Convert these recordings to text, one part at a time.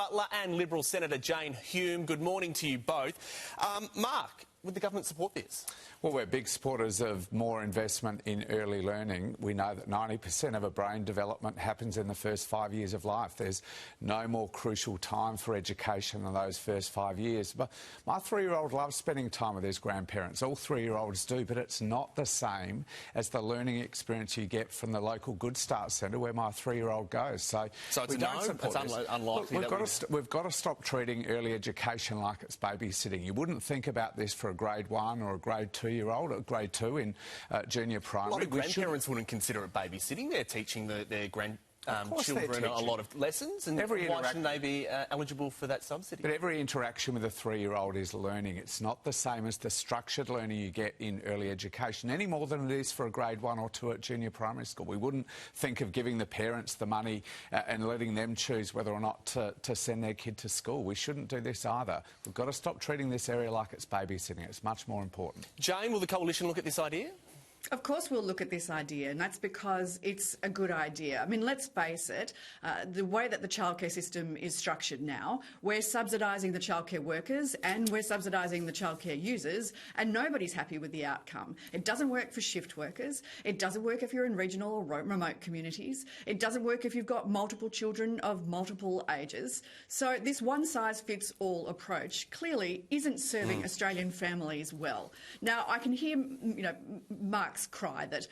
Butler and Liberal Senator Jane Hume. Good morning to you both. Mark, would the government support this? Well, we're big supporters of more investment in early learning. We know that 90% of a brain development happens in the first 5 years of life. There's no more crucial time for education than those first 5 years. But my 3-year-old loves spending time with his grandparents. All 3-year-olds do, but it's not the same as the learning experience you get from the local Good Start Centre where my 3-year-old goes. So it's we don't no? support it's this. unlikely. Look, we've got to stop treating early education like it's babysitting. You wouldn't think about this for a grade 1 or a grade 2-year-old or grade 2 in junior primary. A lot of grandparents wouldn't consider it babysitting. They're teaching their children a lot of lessons, and why shouldn't they be eligible for that subsidy? But every interaction with a 3-year-old is learning. It's not the same as the structured learning you get in early education, any more than it is for a grade 1 or 2 at junior primary school. We wouldn't think of giving the parents the money and letting them choose whether or not to send their kid to school. We shouldn't do this either. We've got to stop treating this area like it's babysitting. It's much more important. Jane, will the Coalition look at this idea? Of course we'll look at this idea, and that's because it's a good idea. I mean, let's face it, the way that the childcare system is structured now, we're subsidising the childcare workers and we're subsidising the childcare users, and nobody's happy with the outcome. It doesn't work for shift workers. It doesn't work if you're in regional or remote communities. It doesn't work if you've got multiple children of multiple ages. So this one-size-fits-all approach clearly isn't serving Australian families well. Now, I can hear, Mark's cry that,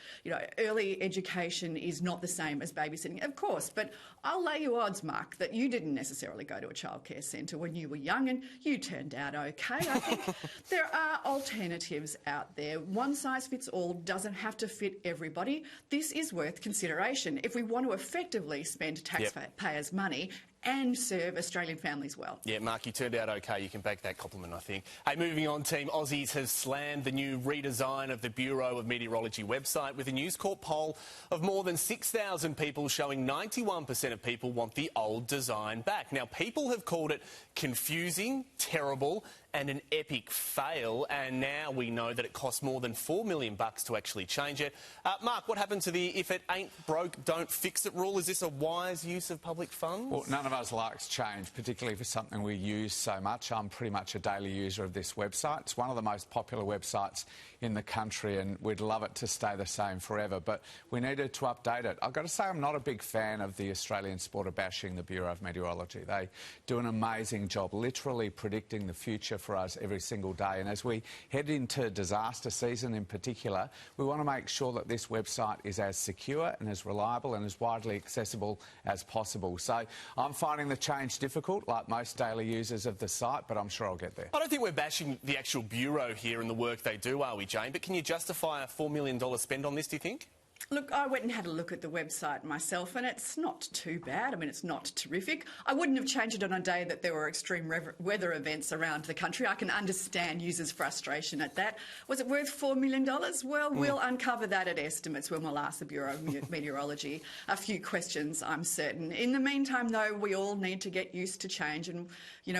early education is not the same as babysitting. Of course, but I'll lay you odds, Mark, that you didn't necessarily go to a childcare centre when you were young and you turned out okay. I think there are alternatives out there. One size fits all doesn't have to fit everybody. This is worth consideration if we want to effectively spend taxpayers' money and serve Australian families well. Yeah, Mark, you turned out okay. You can bake that compliment, I think. Hey, moving on, Team Aussies has slammed the new redesign of the Bureau of Meteorology website with a News Corp poll of more than 6,000 people showing 91% of people want the old design back. Now, people have called it confusing, terrible and an epic fail, and now we know that it costs more than $4 million to actually change it. Mark, what happened to the if it ain't broke, don't fix it rule? Is this a wise use of public funds? Well, none of us likes change, particularly for something we use so much. I'm pretty much a daily user of this website. It's one of the most popular websites in the country, and we'd love it to stay the same forever, but we needed to update it. I've got to say I'm not a big fan of the Australian supporter bashing the Bureau of Meteorology. They do an amazing job literally predicting the future for us every single day, and as we head into disaster season in particular, we want to make sure that this website is as secure and as reliable and as widely accessible as possible. So I'm finding the change difficult, like most daily users of the site, but I'm sure I'll get there. I don't think we're bashing the actual Bureau here and the work they do, are we, Jane? But can you justify a $4 million spend on this, do you think? Look, I went and had a look at the website myself, and it's not too bad. I mean, it's not terrific. I wouldn't have changed it on a day that there were extreme weather events around the country. I can understand users' frustration at that. Was it worth $4 million? Well, we'll uncover that at estimates when we'll ask the Bureau of Meteorology a few questions, I'm certain. In the meantime, though, we all need to get used to change, and,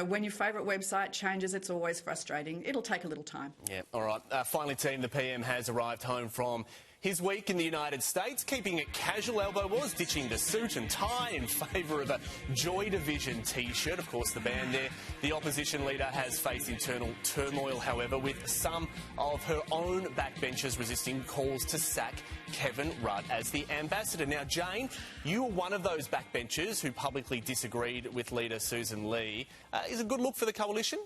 when your favourite website changes, it's always frustrating. It'll take a little time. Yeah, all right. Finally, team, the PM has arrived home from his week in the United States, keeping it casual, Elbow was, ditching the suit and tie in favour of a Joy Division T-shirt. Of course, the band there. The opposition leader has faced internal turmoil, however, with some of her own backbenchers resisting calls to sack Kevin Rudd as the ambassador. Now, Jane, you were one of those backbenchers who publicly disagreed with leader Susan Lee. Is it a good look for the coalition?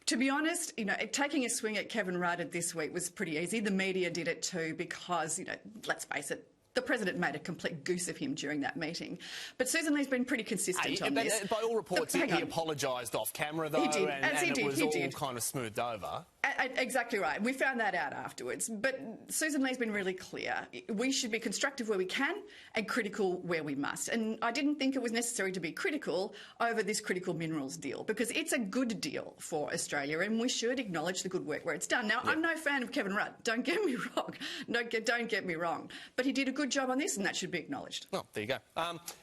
To be honest, taking a swing at Kevin Rudd this week was pretty easy. The media did it too because, let's face it, the President made a complete goose of him during that meeting. But Susan Lee's been pretty consistent on this. By all reports, he apologised off camera, though, he did, and it was all kind of smoothed over. Exactly right. We found that out afterwards. But Susan Lee's been really clear. We should be constructive where we can and critical where we must. And I didn't think it was necessary to be critical over this critical minerals deal because it's a good deal for Australia and we should acknowledge the good work where it's done. Now, I'm no fan of Kevin Rudd. Don't get me wrong. Don't get me wrong. But he did a good job on this and that should be acknowledged. Oh, there you go.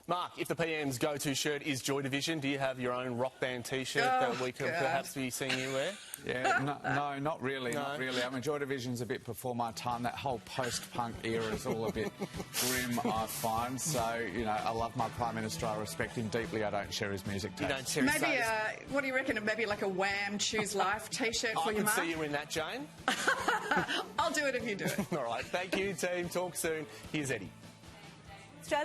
Mark, if the PM's go-to shirt is Joy Division, do you have your own rock band T-shirt that we could perhaps be seeing you wear? Yeah, no No, not really, not really. I mean, Joy Division's a bit before my time. That whole post-punk era is all a bit grim, I find. So, you know, I love my Prime Minister. I respect him deeply. I don't share his music taste. You don't share his Maybe, taste. what do you reckon? Maybe like a Wham! Choose Life T-shirt for you, I Mark? can see you in that, Jane. I'll do it if you do it. All right, thank you, team. Talk soon. Here's Eddie. Australia